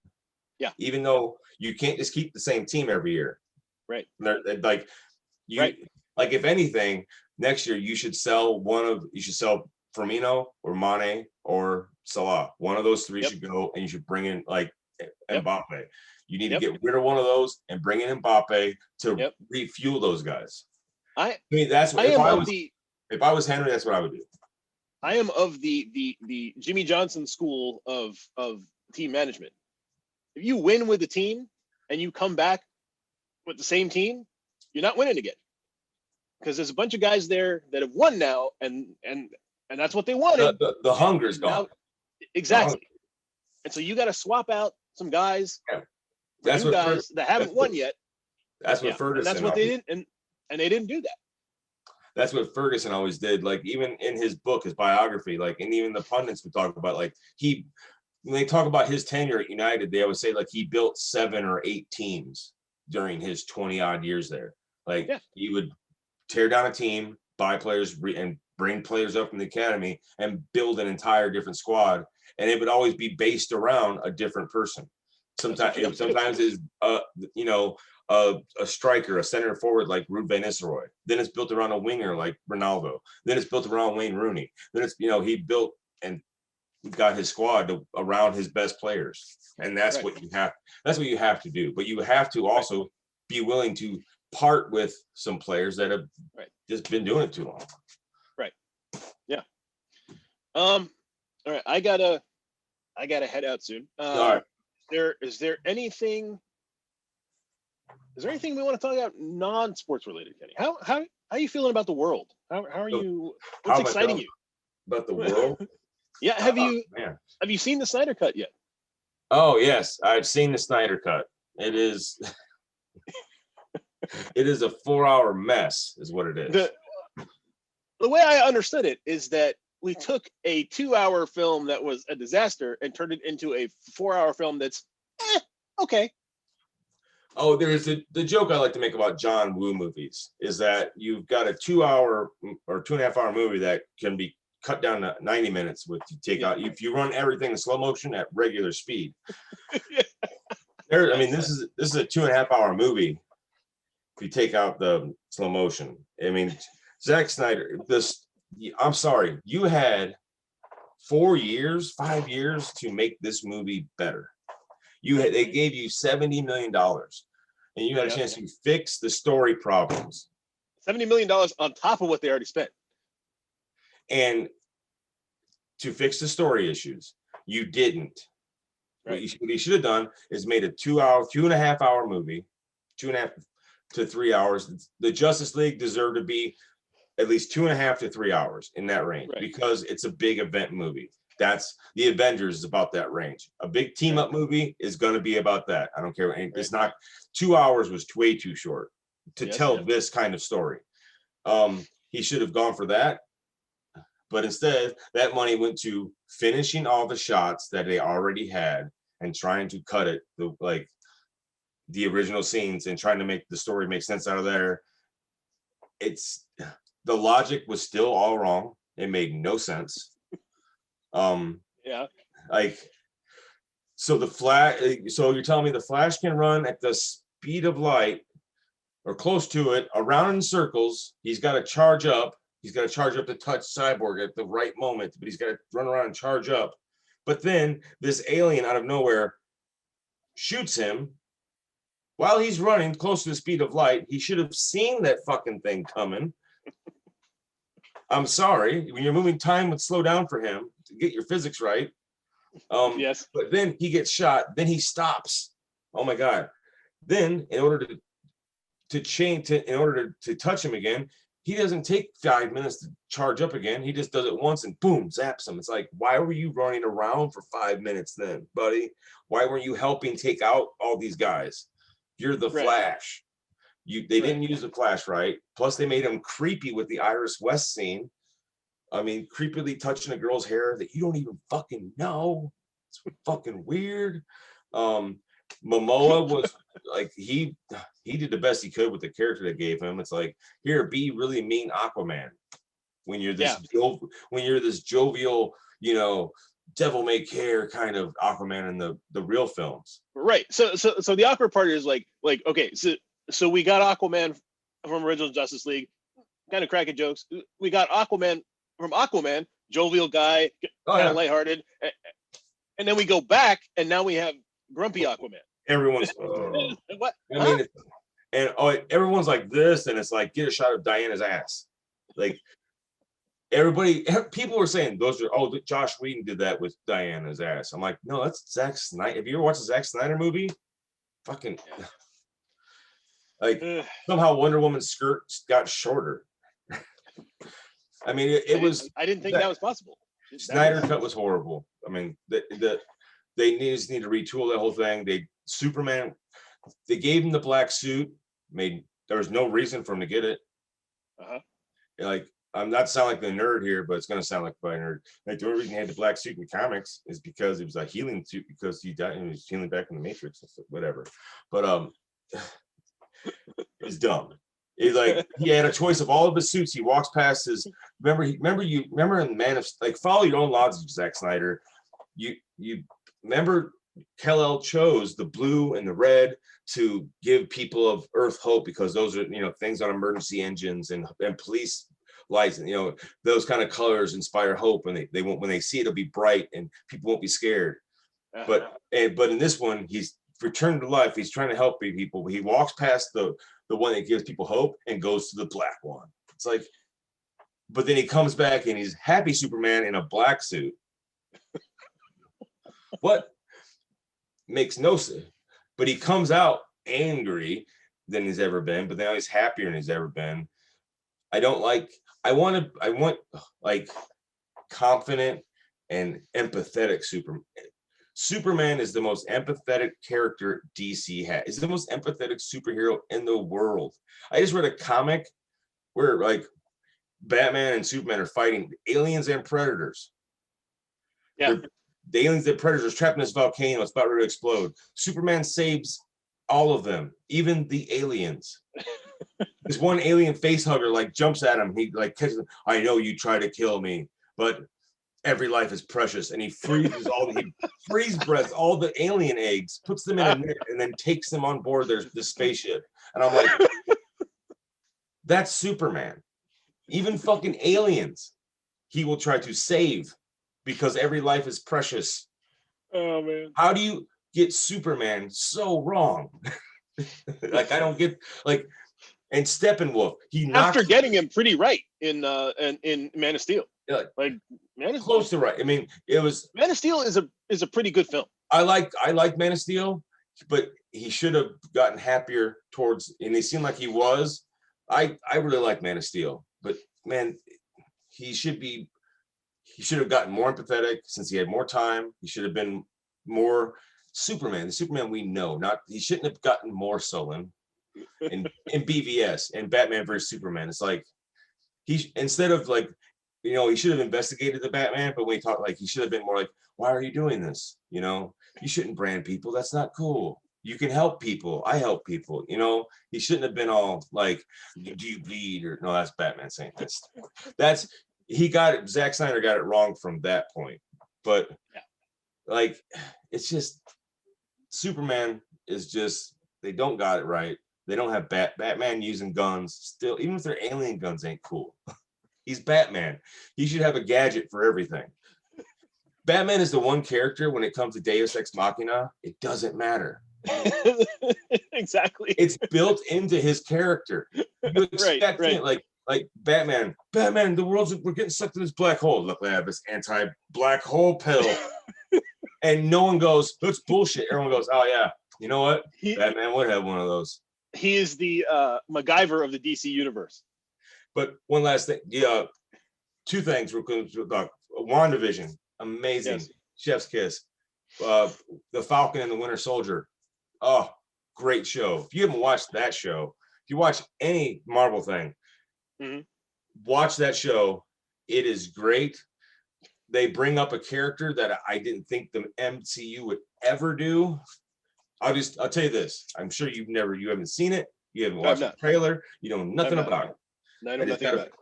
S1: Yeah.
S2: Even though you can't just keep the same team every year.
S1: Right.
S2: Like if anything, next year you should sell Firmino or Mane or Salah. One of those 3 should go, and you should bring in like Mbappe. You need to get rid of one of those and bring in Mbappe to refuel those guys. I mean, that's what if I was Henry, that's what I would do.
S1: I am of the Jimmy Johnson school of team management. If you win with the team and you come back with the same team, you're not winning again. Because there's a bunch of guys there that have won now, and that's what they wanted.
S2: The hunger's gone.
S1: Now, exactly. And so you got to swap out some guys,
S2: that's
S1: what guys that haven't won yet.
S2: That's what Ferguson.
S1: And that's what they didn't, and they didn't do that.
S2: That's what Ferguson always did. Like even in his book, his biography, like, and even the pundits would talk about, like, when they talk about his tenure at United, they always say like he built 7 or 8 teams during his 20 odd years there. Like he would tear down a team, buy players, and bring players up from the academy and build an entire different squad. And it would always be based around a different person. Sometimes it's a striker, a center forward like Ruud van Nistelrooy. Then it's built around a winger like Ronaldo. Then it's built around Wayne Rooney. Then it's he built and got his squad around his best players, and that's what you have. That's what you have to do. But you have to also be willing to part with some players that have just been doing it too long.
S1: Right. Yeah. All right. I gotta head out soon.
S2: All right.
S1: Is there anything we want to talk about non-sports related, Kenny? How are you feeling about the world? How are you? What's exciting you
S2: about the world?
S1: Yeah, have you seen the Snyder Cut yet?
S2: Oh yes, I've seen the Snyder Cut. It is a 4-hour mess, is what it is.
S1: The way I understood it is that we took a 2-hour film that was a disaster and turned it into a 4-hour film that's okay.
S2: Oh, there's the joke I like to make about John Woo movies is that you've got a 2-hour or 2.5-hour movie that can be cut down to 90 minutes with out if you run everything in slow motion at regular speed. This is a 2.5-hour movie if you take out the slow motion. I mean, Zack Snyder, I'm sorry, you had 5 years to make this movie better. They gave you $70 million and you had a chance to fix the story problems.
S1: $70 million on top of what they already spent.
S2: And to fix the story issues, you didn't.
S1: Right.
S2: What you should have done is made a 2.5-hour movie, 2.5 to 3 hours. The Justice League deserved to be at least 2.5 to 3 hours in that range because it's a big event movie. That's the Avengers is about that range. A big team up movie is going to be about that. I don't care. It's not 2 hours was way too short to tell this kind of story. He should have gone for that. But instead, that money went to finishing all the shots that they already had and trying to cut it. the original scenes and trying to make the story make sense out of there. It's the logic was still all wrong. It made no sense.
S1: Yeah.
S2: Like, so the Flash, so you're telling me the Flash can run at the speed of light or close to it, around in circles. He's got to charge up. He's got to charge up to touch Cyborg at the right moment, but he's got to run around and charge up. But then this alien out of nowhere shoots him while he's running close to the speed of light. He should have seen that fucking thing coming. I'm sorry. When you're moving, time would slow down for him to get your physics right.
S1: Yes.
S2: But then he gets shot. Then he stops. Oh my God. Then in order to touch him again, he doesn't take 5 minutes to charge up again. He just does it once and boom, zaps him. It's like, why were you running around for 5 minutes then, buddy? Why weren't you helping take out all these guys? You're the Flash. They didn't use the Flash right. Plus, they made him creepy with the Iris West scene. I mean, creepily touching a girl's hair that you don't even fucking know. It's fucking weird. Momoa was like, he did the best he could with the character they gave him. It's like, here, be really mean Aquaman when you're this jovial, you know, devil may care kind of Aquaman in the real films.
S1: Right. So the awkward part is like okay, so we got Aquaman from original Justice League, kind of cracking jokes. We got Aquaman from Aquaman, jovial guy, kind of lighthearted, and then we go back and now we have grumpy Aquaman.
S2: Everyone's
S1: what?
S2: I mean, everyone's like this, and it's like, get a shot of Diana's ass. Like, people were saying Josh Whedon did that with Diana's ass. I'm like, no, that's Zack Snyder. Have you ever watched a Zack Snyder movie? Fucking like somehow Wonder Woman's skirt got shorter. I mean, I
S1: didn't think that was possible.
S2: Snyder cut was horrible. I mean, they just need to retool that whole thing. Superman, they gave him the black suit. There was no reason for him to get it. Like, I'm not sounding like the nerd here, but it's going to sound like a nerd. Like, the only reason he had the black suit in the comics is because it was a healing suit because he died and he was healing back in the Matrix and stuff, whatever. But it's dumb. It's like he had a choice of all of his suits. He walks past his. Remember in Man of, like, follow your own logic, Zack Snyder. You remember Kal-El chose the blue and the red to give people of Earth hope because those are, you know, things on emergency engines and police lights, and, you know, those kind of colors inspire hope, and they won't, when they see it, it'll be bright and people won't be scared. But in this one, he's returned to life. He's trying to help people. He walks past the one that gives people hope and goes to the black one. It's like, but then he comes back and he's happy Superman in a black suit. What makes no sense? But he comes out angry than he's ever been, but now he's happier than he's ever been. I want like confident and empathetic Superman. Superman is the most empathetic character DC has. He's the most empathetic superhero in the world. I just read a comic where, like, Batman and Superman are fighting aliens and predators.
S1: Yeah.
S2: The aliens and predators are trapped in this volcano. It's about ready to explode. Superman saves all of them, even the aliens. This one alien face hugger, like, jumps at him. He, like, catches him. I know you try to kill me, but every life is precious. And he freeze breaths all the alien eggs, puts them in a net, and then takes them on board the spaceship. And I'm like, that's Superman. Even fucking aliens, he will try to save because every life is precious.
S1: Oh, man.
S2: How do you get Superman so wrong? Like, I don't get, like, and Steppenwolf,
S1: after getting him pretty right in Man of Steel. Like, Man of
S2: close to right. I mean, it was
S1: Man of Steel is a pretty good film.
S2: I like Man of Steel, but he should have gotten happier towards, and it seemed like he was. I really like Man of Steel, but man, he should have gotten more empathetic since he had more time. He should have been more Superman, the Superman we know. He shouldn't have gotten more sullen in BVS and Batman versus Superman. It's like instead of, like, you know, he should have investigated the Batman, but when he talked, like, he should have been more like, why are you doing this? You know, you shouldn't brand people. That's not cool. You can help people. I help people. You know, he shouldn't have been all like, "Do you bleed?" Or no, that's Batman saying that's he got it. Zack Snyder got it wrong from that point. But like, it's just Superman is just they don't got it right. They don't have Batman using guns still, even if they're alien guns ain't cool. He's Batman. He should have a gadget for everything. Batman is the one character when it comes to Deus Ex Machina, it doesn't matter.
S1: Exactly.
S2: It's built into his character. You expect
S1: right.
S2: it like Batman, the we're getting sucked in this black hole. Luckily I have this anti-black hole pill. And no one goes, that's bullshit. Everyone goes, oh yeah, you know what? Batman would have one of those.
S1: He is the MacGyver of the DC universe.
S2: But one last thing, yeah, two things real quick. WandaVision, amazing, chef's kiss. The Falcon and the Winter Soldier, oh, great show. If you haven't watched that show, if you watch any Marvel thing, watch that show. It is great. They bring up a character that I didn't think the MCU would ever do. I'll tell you this. I'm sure you haven't seen it. You haven't watched the trailer. You know nothing about it.
S1: I know nothing about it.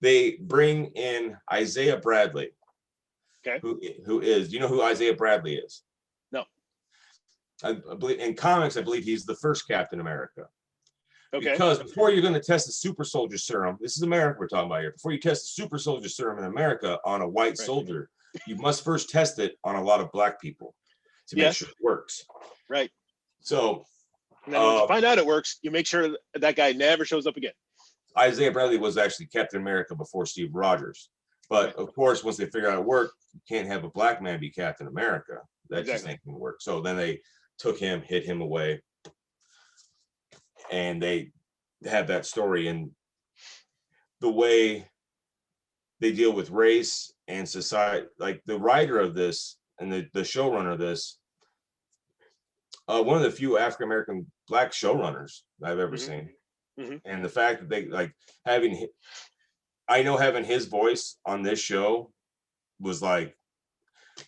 S2: They bring in Isaiah Bradley.
S1: Okay.
S2: Who is? Do you know who Isaiah Bradley is?
S1: No.
S2: I believe in comics, I believe he's the first Captain America.
S1: Okay.
S2: Because before you're going to test the super soldier serum, this is America we're talking about here. Before you test the super soldier serum in America on a white soldier, you must first test it on a lot of black people to make sure it works.
S1: Right.
S2: So
S1: and then once you find out it works, you make sure that guy never shows up again.
S2: Isaiah Bradley was actually Captain America before Steve Rogers. But of course, once they figure out it worked, you can't have a black man be Captain America. That just ain't gonna work. So then they took him, hid him away. And they have that story, and the way they deal with race and society, like the writer of this and the showrunner of this, one of the few African-American black showrunners I've ever seen. And the fact that they like having his voice on this show was like,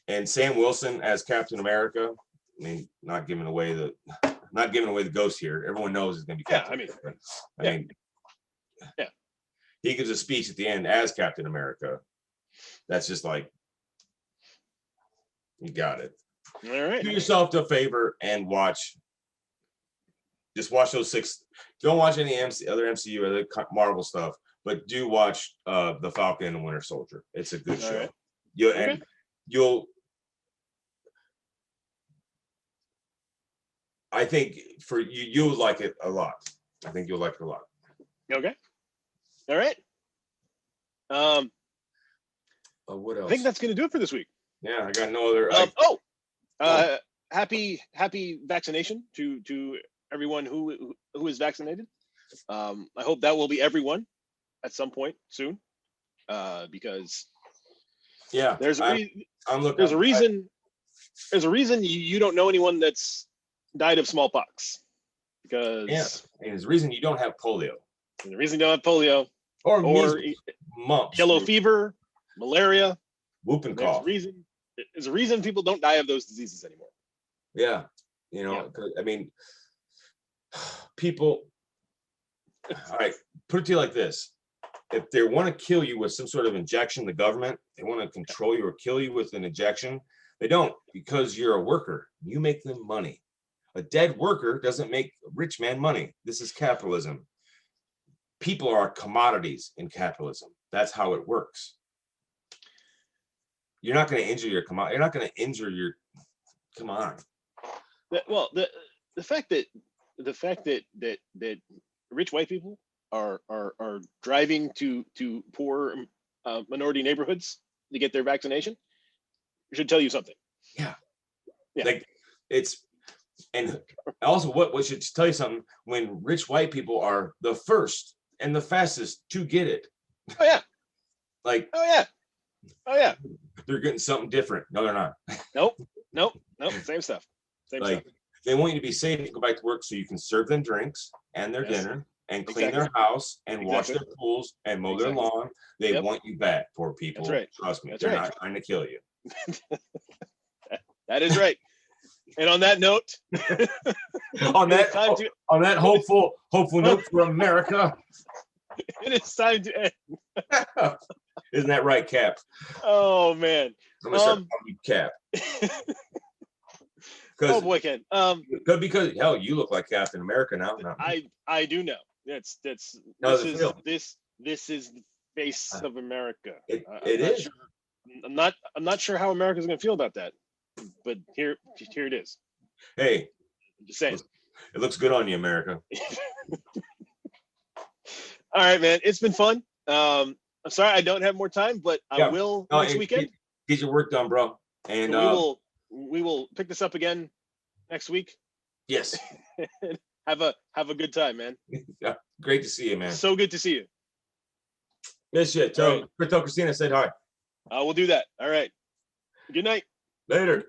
S2: and Sam Wilson as Captain America, I mean, not giving away the ghost here. Everyone knows it's going to be Captain America. I mean, he gives a speech at the end as Captain America. That's just like, you got it.
S1: All right.
S2: Do yourself a favor and just watch those 6. Don't watch any other MCU or other Marvel stuff, but do watch The Falcon and the Winter Soldier. It's a good show.
S1: Right.
S2: I think for you'll like it a lot. I think you'll like it a lot.
S1: Okay. All right.
S2: What else?
S1: I think that's going to do it for this week.
S2: Yeah, I got no other.
S1: Happy vaccination to everyone who is vaccinated. I hope that will be everyone at some point soon, because there's a reason you don't know anyone that's died of smallpox, because
S2: and there's a reason you don't have polio.
S1: And the reason you don't have polio
S2: or mumps,
S1: yellow fever, malaria,
S2: whooping cough.
S1: There's a reason people don't die of those diseases anymore.
S2: Yeah, I mean, people. All right, put it to you like this: if they want to kill you with some sort of injection, the government, they want to control you or kill you with an injection. They don't, because you're a worker. You make them money. A dead worker doesn't make a rich man money. This is capitalism. People are commodities in capitalism. That's how it works. You're not going to injure your commodity. You're not going to injure your. Come on.
S1: Well, the fact that rich white people are driving to poor minority neighborhoods to get their vaccination should tell you something.
S2: Yeah. Like it's, and also what should tell you something when rich white people are the first and the fastest to get it.
S1: Oh yeah.
S2: Like
S1: oh yeah.
S2: They're getting something different. No, they're not.
S1: Nope. Same stuff.
S2: They want you to be safe, go back to work so you can serve them drinks and their dinner and clean their house and wash their pools and mow their lawn. They want you back, poor people.
S1: That's right.
S2: Trust me.
S1: That's
S2: they're
S1: right.
S2: not trying to kill you.
S1: That is right. And on that note,
S2: on
S1: it is time
S2: that
S1: to
S2: on that hopeful note for America.
S1: it is time to end.
S2: Isn't that right, Cap?
S1: Oh man.
S2: I'm gonna start calling you Cap.
S1: Oh boy, Ken.
S2: Because hell, you look like Captain America now. Not me.
S1: I do know.
S2: How does it feel?
S1: This is the face of America.
S2: It
S1: I'm not
S2: is.
S1: sure, I'm not sure how America's gonna feel about that. But here it is.
S2: Hey,
S1: I'm just saying.
S2: it looks good on you, America.
S1: All right, man. It's been fun. I'm sorry I don't have more time, but I will next weekend.
S2: Get your work done, bro. And
S1: we will pick this up again next week.
S2: Yes.
S1: have a good time, man.
S2: Yeah, great to see you, man.
S1: So good to see you.
S2: Miss you. Tell Christina said hi.
S1: We'll do that. All right. Good night.
S2: Later.